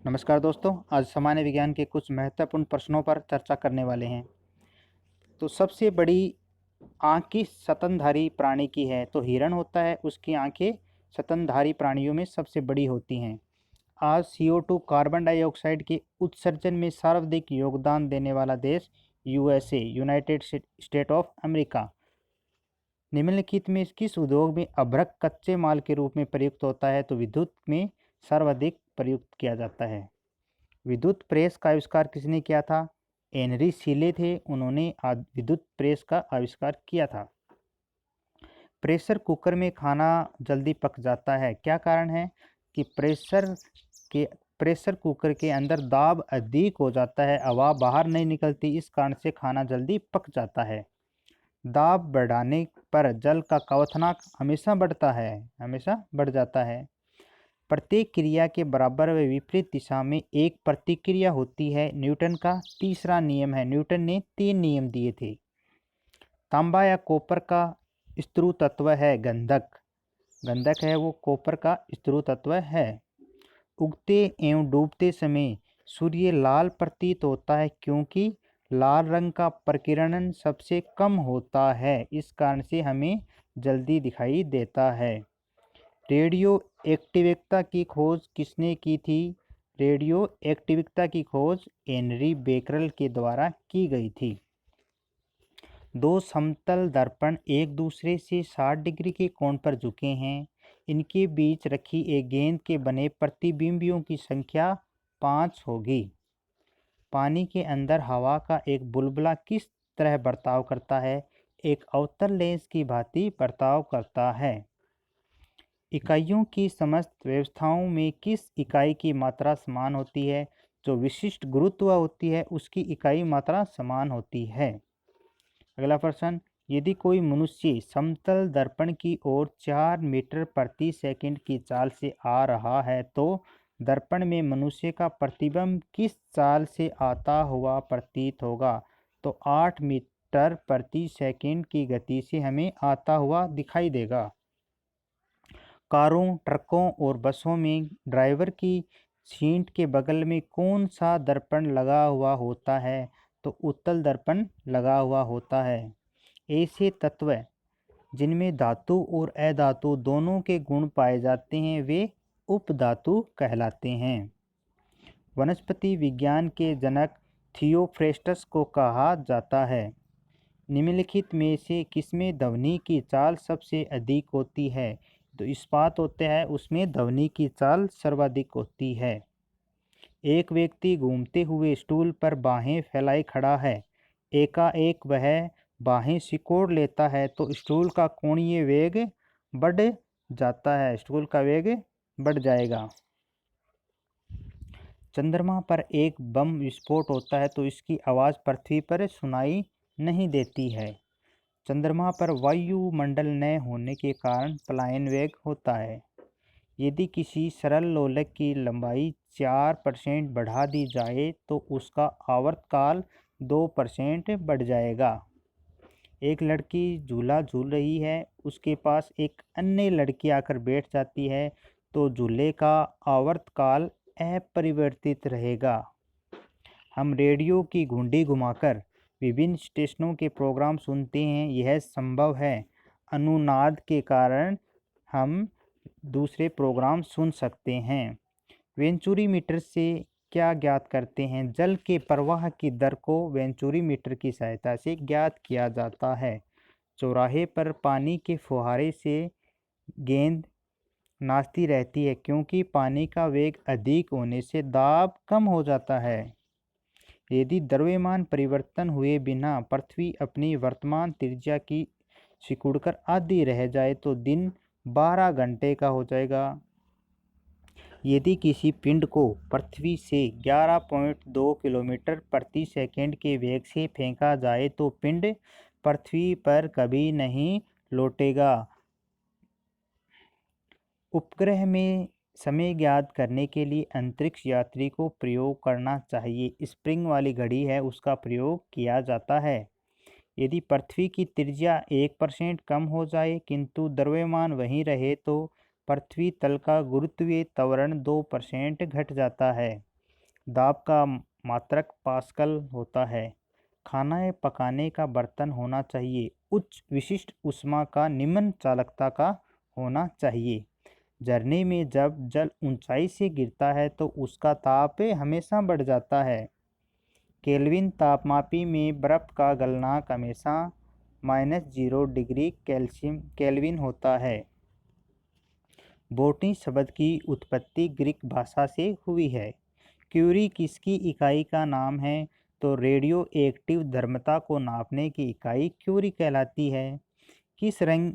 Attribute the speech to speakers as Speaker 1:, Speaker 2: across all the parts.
Speaker 1: नमस्कार दोस्तों, आज सामान्य विज्ञान के कुछ महत्वपूर्ण प्रश्नों पर चर्चा करने वाले हैं। तो सबसे बड़ी आँख किस स्तनधारी प्राणी की है? तो हिरण होता है, उसकी आँखें स्तनधारी प्राणियों में सबसे बड़ी होती हैं। आज CO2 कार्बन डाइऑक्साइड के उत्सर्जन में सर्वाधिक योगदान देने वाला देश USA United state of America. निम्नलिखित में किस उद्योग में अभ्रक कच्चे माल के रूप में प्रयुक्त होता है? तो विद्युत में सर्वाधिक प्रयुक्त किया जाता है। विद्युत प्रेस का आविष्कार किसने किया था? हेनरी शीले थे, उन्होंने विद्युत प्रेस का आविष्कार किया था। प्रेशर कुकर में खाना जल्दी पक जाता है, क्या कारण है? कि प्रेशर कुकर के अंदर दाब अधिक हो जाता है, हवा बाहर नहीं निकलती, इस कारण से खाना जल्दी पक जाता है। दाब बढ़ाने पर जल का क्वथनांक हमेशा बढ़ जाता है। प्रत्येक क्रिया के बराबर व विपरीत दिशा में एक प्रतिक्रिया होती है, न्यूटन का तीसरा नियम है। न्यूटन ने 3 नियम दिए थे। तांबा या कॉपर का स्त्रु तत्व है गंधक। गंधक है वो कॉपर का स्त्रु तत्व है। उगते एवं डूबते समय सूर्य लाल प्रतीत होता है क्योंकि लाल रंग का प्रकीर्णन सबसे कम होता है, इस कारण से हमें जल्दी दिखाई देता है। रेडियो एक्टिविकता की खोज किसने की थी? रेडियो एक्टिविकता की खोज हेनरी बेकरल के द्वारा की गई थी। दो समतल दर्पण एक दूसरे से 60 डिग्री के कोण पर झुके हैं। इनके बीच रखी एक गेंद के बने प्रतिबिंबियों की संख्या 5 होगी। पानी के अंदर हवा का एक बुलबुला किस तरह बर्ताव करता है? एक अवतल लेंस की भांति बर्ताव करता है। इकाइयों की समस्त व्यवस्थाओं में किस इकाई की मात्रा समान होती है? जो विशिष्ट गुरुत्व होती है उसकी इकाई मात्रा समान होती है। अगला प्रश्न, यदि कोई मनुष्य समतल दर्पण की ओर 4 मीटर प्रति सेकंड की चाल से आ रहा है तो दर्पण में मनुष्य का प्रतिबिंब किस चाल से आता हुआ प्रतीत होगा? तो 8 मीटर प्रति सेकंड की गति से हमें आता हुआ दिखाई देगा। कारों, ट्रकों और बसों में ड्राइवर की सीट के बगल में कौन सा दर्पण लगा हुआ होता है? तो उत्तल दर्पण लगा हुआ होता है। ऐसे तत्व जिनमें धातु और अधातु दोनों के गुण पाए जाते हैं वे उपधातु कहलाते हैं। वनस्पति विज्ञान के जनक थियोफ्रेस्टस को कहा जाता है। निम्नलिखित में से किसमें ध्वनि की चाल सबसे अधिक होती है? तो इस्पात होते हैं उसमें ध्वनि की चाल सर्वाधिक होती है। एक व्यक्ति घूमते हुए स्टूल पर बाहें फैलाए खड़ा है। एकाएक वह बाहें सिकोड़ लेता है तो स्टूल का कोणीय वेग बढ़ जाता है, स्टूल का वेग बढ़ जाएगा। चंद्रमा पर एक बम विस्फोट होता है तो इसकी आवाज़ पृथ्वी पर सुनाई नहीं देती है। चंद्रमा पर वायुमंडल न होने के कारण पलायन वेग होता है। यदि किसी सरल लोलक की लंबाई 4% बढ़ा दी जाए तो उसका आवर्तकाल 2% बढ़ जाएगा। एक लड़की झूला झूल रही है, उसके पास एक अन्य लड़की आकर बैठ जाती है तो झूले का आवर्तकाल अपरिवर्तित रहेगा। हम रेडियो की घुंडी घुमाकर विभिन्न स्टेशनों के प्रोग्राम सुनते हैं, यह संभव है। अनुनाद के कारण हम दूसरे प्रोग्राम सुन सकते हैं। वेंचुरी मीटर से क्या ज्ञात करते हैं? जल के प्रवाह की दर को वेंचुरी मीटर की सहायता से ज्ञात किया जाता है। चौराहे पर पानी के फुहारे से गेंद नाचती रहती है क्योंकि पानी का वेग अधिक होने से दाब कम हो जाता है। यदि द्रव्यमान परिवर्तन हुए बिना पृथ्वी अपनी वर्तमान त्रिज्या की सिकुड़कर आधी रह जाए तो दिन 12 घंटे का हो जाएगा। यदि किसी पिंड को पृथ्वी से 11.2 किलोमीटर प्रति सेकंड के वेग से फेंका जाए तो पिंड पृथ्वी पर कभी नहीं लौटेगा। उपग्रह में समय ज्ञात करने के लिए अंतरिक्ष यात्री को प्रयोग करना चाहिए। स्प्रिंग वाली घड़ी है उसका प्रयोग किया जाता है। यदि पृथ्वी की त्रिज्या 1% कम हो जाए किंतु द्रव्यमान वहीं रहे तो पृथ्वी तल का गुरुत्वीय त्वरण 2% घट जाता है। दाब का मात्रक पास्कल होता है। खाना पकाने का बर्तन होना चाहिए। उच्च विशिष्ट ऊष्मा का निम्न चालकता का होना चाहिए। झरने में जब जल ऊंचाई से गिरता है तो उसका ताप हमेशा बढ़ जाता है। केल्विन तापमापी में बर्फ का गलनांक हमेशा -0 डिग्री केल्विन होता है। बोटनी शब्द की उत्पत्ति ग्रीक भाषा से हुई है। क्यूरी किसकी इकाई का नाम है? तो रेडियो एक्टिव धर्मता को नापने की इकाई क्यूरी कहलाती है। किस रंग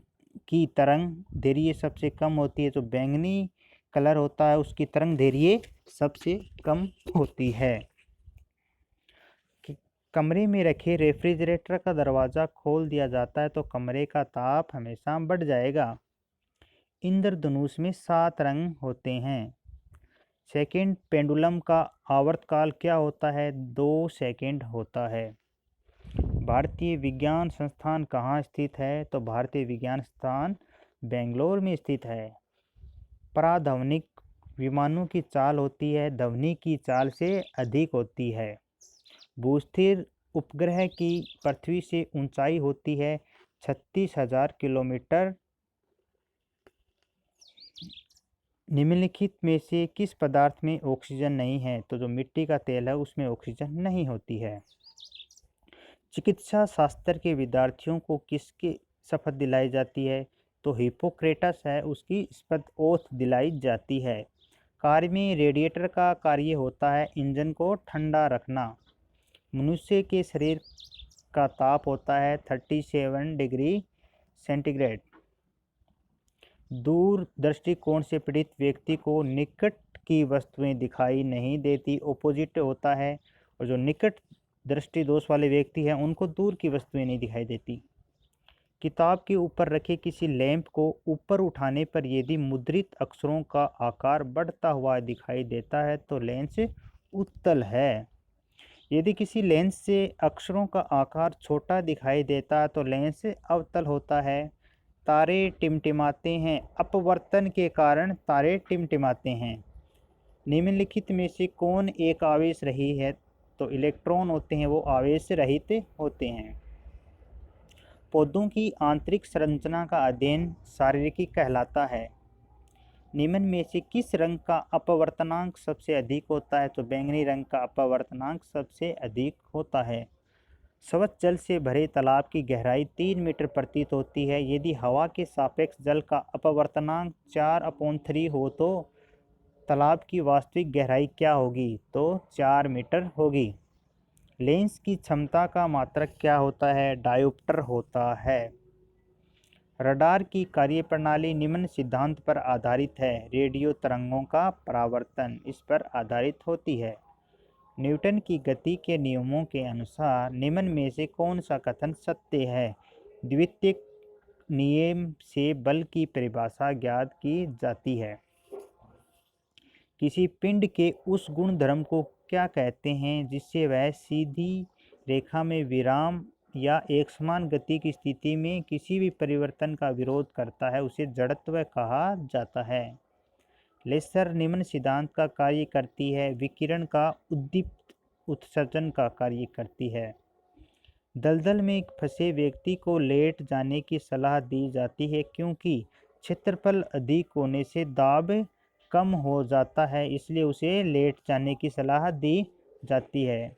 Speaker 1: की तरंग दैर्घ्य सबसे कम होती है? तो बैंगनी कलर होता है उसकी तरंग दैर्घ्य सबसे कम होती है। कमरे में रखे रेफ्रिजरेटर का दरवाज़ा खोल दिया जाता है तो कमरे का ताप हमेशा बढ़ जाएगा। इंद्रधनुष में 7 रंग होते हैं। सेकंड पेंडुलम का आवर्तकाल क्या होता है? 2 सेकंड होता है। भारतीय विज्ञान संस्थान कहाँ स्थित है? तो भारतीय विज्ञान संस्थान बेंगलोर में स्थित है। पराध्वनिक विमानों की चाल होती है, ध्वनि की चाल से अधिक होती है। भूस्थिर उपग्रह की पृथ्वी से ऊंचाई होती है 36,000 किलोमीटर। निम्नलिखित में से किस पदार्थ में ऑक्सीजन नहीं है? तो जो मिट्टी का तेल है उसमें ऑक्सीजन नहीं होती है। चिकित्सा शास्त्र के विद्यार्थियों को किसकी शपथ दिलाई जाती है? तो हिप्पोक्रेटस है उसकी शपथ ओथ दिलाई जाती है। कार में रेडिएटर का कार्य होता है इंजन को ठंडा रखना। मनुष्य के शरीर का ताप होता है 37 डिग्री सेंटीग्रेड। दूर दृष्टिकोण से पीड़ित व्यक्ति को निकट की वस्तुएं दिखाई नहीं देती, ऑपोजिट होता है। और जो निकट दृष्टि दोष वाले व्यक्ति हैं उनको दूर की वस्तुएं नहीं दिखाई देती। किताब के ऊपर रखे किसी लैंप को ऊपर उठाने पर यदि मुद्रित अक्षरों का आकार बढ़ता हुआ दिखाई देता है तो लेंस उत्तल है। यदि किसी लेंस से अक्षरों का आकार छोटा दिखाई देता है तो लेंस अवतल होता है। तारे टिमटिमाते हैं, अपवर्तन के कारण तारे टिमटिमाते हैं। निम्नलिखित में से कौन एक आवेश रही है? तो इलेक्ट्रॉन होते हैं वो आवेश रहित होते हैं। पौधों की आंतरिक संरचना का अध्ययन शारीरिकी कहलाता है। निम्न में से किस रंग का अपवर्तनांक सबसे अधिक होता है? तो बैंगनी रंग का अपवर्तनांक सबसे अधिक होता है। स्वच्छ जल से भरे तालाब की गहराई 3 मीटर प्रतीत होती है। यदि हवा के सापेक्ष जल का अपवर्तनांक 4/3 हो तो तालाब की वास्तविक गहराई क्या होगी? तो 4 मीटर होगी। लेंस की क्षमता का मात्रक क्या होता है? डायोप्टर होता है। रडार की कार्यप्रणाली निम्न सिद्धांत पर आधारित है। रेडियो तरंगों का परावर्तन इस पर आधारित होती है। न्यूटन की गति के नियमों के अनुसार निम्न में से कौन सा कथन सत्य है? द्वितीयक नियम से बल की परिभाषा ज्ञात की जाती है। किसी पिंड के उस गुणधर्म को क्या कहते हैं जिससे वह सीधी रेखा में विराम या एकसमान गति की स्थिति में किसी भी परिवर्तन का विरोध करता है? उसे जड़त्व कहा जाता है। लेसर निम्न सिद्धांत का कार्य करती है। विकिरण का उद्दीप्त उत्सर्जन का कार्य करती है। दलदल में फंसे व्यक्ति को लेट जाने की सलाह दी जाती है क्योंकि क्षेत्रफल अधिक होने से दाब कम हो जाता है, इसलिए उसे लेट जाने की सलाह दी जाती है।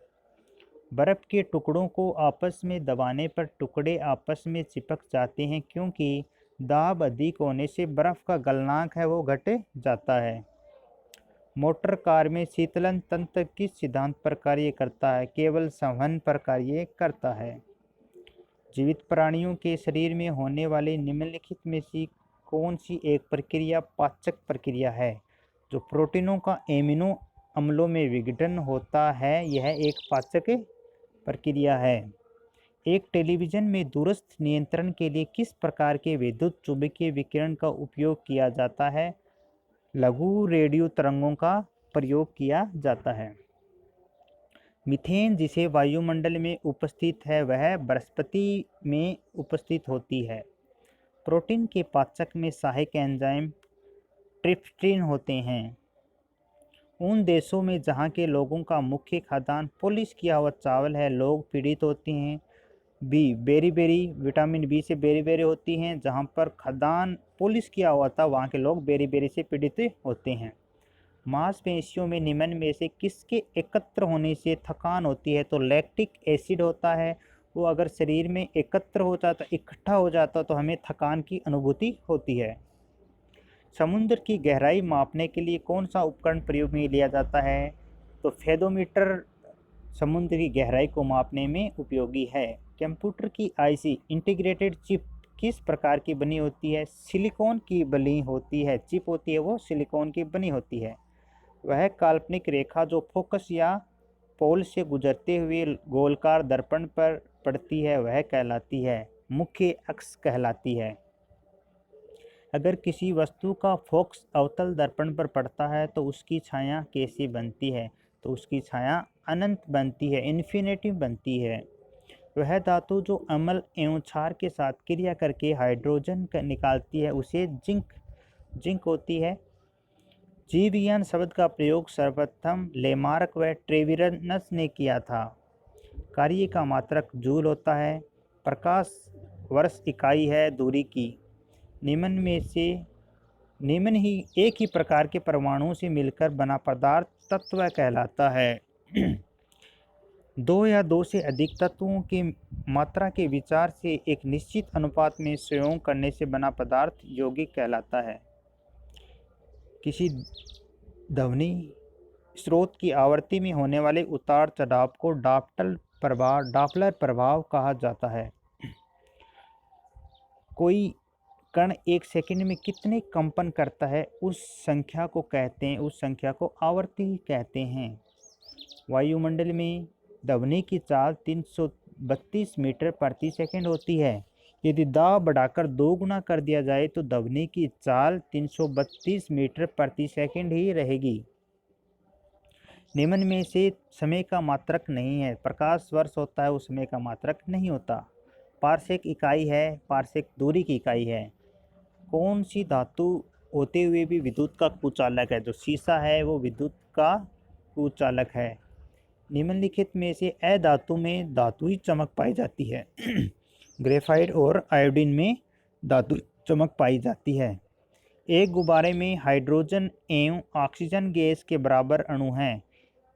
Speaker 1: बर्फ़ के टुकड़ों को आपस में दबाने पर टुकड़े आपस में चिपक जाते हैं क्योंकि दाब अधिक होने से बर्फ़ का गलनांक है वो घट जाता है। मोटर कार में शीतलन तंत्र किस सिद्धांत पर कार्य करता है? केवल संवहन पर कार्य करता है। जीवित प्राणियों के शरीर में होने वाली निम्नलिखित में से कौन सी एक प्रक्रिया पाचक प्रक्रिया है? जो प्रोटीनों का एमिनो अम्लों में विघटन होता है यह एक पाचक प्रक्रिया है। एक टेलीविज़न में दूरस्थ नियंत्रण के लिए किस प्रकार के विद्युत चुंबकीय विकिरण का उपयोग किया जाता है? लघु रेडियो तरंगों का प्रयोग किया जाता है। मीथेन जिसे वायुमंडल में उपस्थित है वह वनस्पति में उपस्थित होती है। प्रोटीन के पाचक में सहायक एंजाइम ट्रिप्सिन होते हैं। उन देशों में जहाँ के लोगों का मुख्य खाद्यान्न पॉलिश किया हुआ चावल है, लोग पीड़ित होते हैं। B, beriberi, vitamin B से बेरी बेरी होती हैं। जहाँ पर खाद्यान्न पॉलिश किया हुआ था वहाँ के लोग बेरी बेरी से पीड़ित होते हैं। मांसपेशियों में निम्न में से किसके एकत्र होने से थकान होती है? तो लैक्टिक एसिड होता है, वो अगर शरीर में एकत्र हो जाता, इकट्ठा हो जाता तो हमें थकान की अनुभूति होती है। समुद्र की गहराई मापने के लिए कौन सा उपकरण प्रयोग में लिया जाता है? तो फेदोमीटर समुद्र की गहराई को मापने में उपयोगी है। कंप्यूटर की आईसी इंटीग्रेटेड चिप किस प्रकार की बनी होती है? सिलिकॉन की बनी होती है। चिप होती है वो सिलिकॉन की बनी होती है। वह काल्पनिक रेखा जो फोकस या पोल से गुजरते हुए गोलकार दर्पण पर पड़ती है वह कहलाती है मुख्य अक्ष कहलाती है। अगर किसी वस्तु का फोकस अवतल दर्पण पर पड़ता है तो उसकी छाया कैसी बनती है? तो उसकी छाया अनंत बनती है, इन्फिनिटी बनती है। वह धातु जो अम्ल एवं क्षार के साथ क्रिया करके हाइड्रोजन निकालती है उसे जिंक होती है। जीव विज्ञान शब्द का प्रयोग सर्वप्रथम लेमार्क व ट्रेविरनस ने किया था। कार्य का मात्रक जूल होता है। प्रकाश वर्ष इकाई है दूरी की। निम्न ही एक ही प्रकार के परमाणुओं से मिलकर बना पदार्थ तत्व कहलाता है। दो या दो से अधिक तत्वों की मात्रा के विचार से एक निश्चित अनुपात में संयोग करने से बना पदार्थ यौगिक कहलाता है। किसी ध्वनि स्रोत की आवृत्ति में होने वाले उतार चढ़ाव को डॉपलर प्रभाव कहा जाता है। कोई कण एक सेकंड में कितने कंपन करता है उस संख्या को आवृत्ति कहते हैं। वायुमंडल में ध्वनि की चाल 332 मीटर प्रति सेकंड होती है। यदि दाब बढ़ाकर 2 गुना कर दिया जाए तो ध्वनि की चाल 332 मीटर प्रति सेकंड ही रहेगी। निम्न में से समय का मात्रक नहीं है। प्रकाश वर्ष होता है, वो समय का मात्रक नहीं होता। पारसेक इकाई है, पारसेक दूरी की इकाई है। कौन सी धातु होते हुए भी विद्युत का कुचालक है? जो शीशा है वो विद्युत का कुचालक है। निम्नलिखित में से अधातु में धातु ही चमक पाई जाती है। ग्रेफाइट और आयोडीन में धातु चमक पाई जाती है। एक गुब्बारे में हाइड्रोजन एवं ऑक्सीजन गैस के बराबर अणु हैं।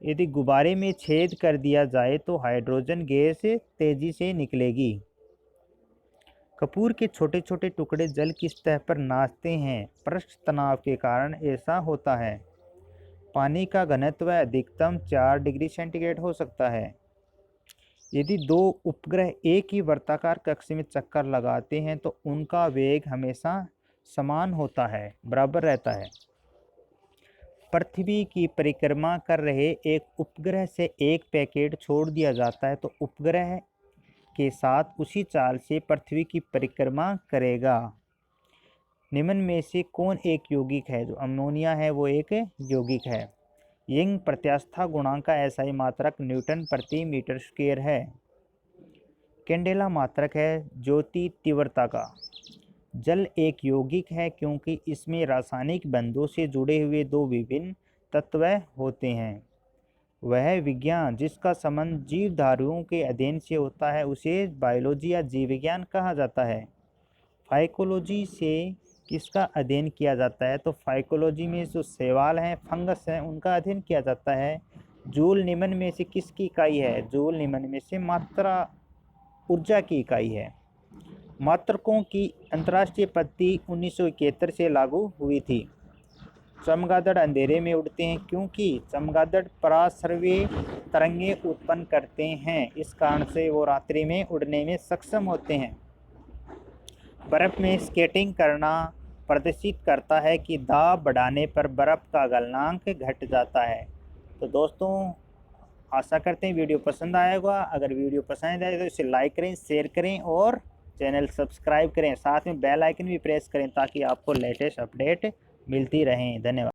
Speaker 1: यदि गुब्बारे में छेद कर दिया जाए तो हाइड्रोजन गैस तेजी से निकलेगी। कपूर के छोटे छोटे टुकड़े जल की सतह पर नाचते हैं। पृष्ठ तनाव के कारण ऐसा होता है। पानी का घनत्व अधिकतम 4 डिग्री सेंटीग्रेड हो सकता है। यदि दो उपग्रह एक ही वर्ताकार कक्ष में चक्कर लगाते हैं तो उनका वेग हमेशा समान होता है, बराबर रहता है। पृथ्वी की परिक्रमा कर रहे एक उपग्रह से एक पैकेट छोड़ दिया जाता है तो उपग्रह के साथ उसी चाल से पृथ्वी की परिक्रमा करेगा। निम्न में से कौन एक यौगिक है? जो अमोनिया है वो एक यौगिक है। यंग प्रत्यास्था गुणांक का एसआई मात्रक न्यूटन प्रति मीटर स्क्वायर है। कैंडेला मात्रक है ज्योति तीव्रता का। जल एक यौगिक है क्योंकि इसमें रासायनिक बंधों से जुड़े हुए 2 विभिन्न तत्व होते हैं। वह विज्ञान जिसका संबंध जीवधारुओं के अध्ययन से होता है उसे बायोलॉजी या जीव विज्ञान कहा जाता है। फाइकोलॉजी से किसका अध्ययन किया जाता है? तो फाइकोलॉजी में जो शैवाल हैं, फंगस हैं, उनका अध्ययन किया जाता है। जूल निम्न में से किसकी इकाई है? जूल निम्न में से मात्रा ऊर्जा की इकाई है। मात्रकों की अंतर्राष्ट्रीय पद्धति 1971 से लागू हुई थी। चमगादड़ अंधेरे में उड़ते हैं क्योंकि चमगादड़ पराश्रव्य तरंगें उत्पन्न करते हैं। इस कारण से वो रात्रि में उड़ने में सक्षम होते हैं। बर्फ़ में स्केटिंग करना प्रदर्शित करता है कि दाब बढ़ाने पर बर्फ़ का गलनांक घट जाता है। तो दोस्तों, आशा करते हैं वीडियो पसंद आया होगा। अगर वीडियो पसंद आए तो इसे लाइक करें, शेयर करें और चैनल सब्सक्राइब करें। साथ में बेल आइकन भी प्रेस करें ताकि आपको लेटेस्ट अपडेट मिलती रहें। धन्यवाद।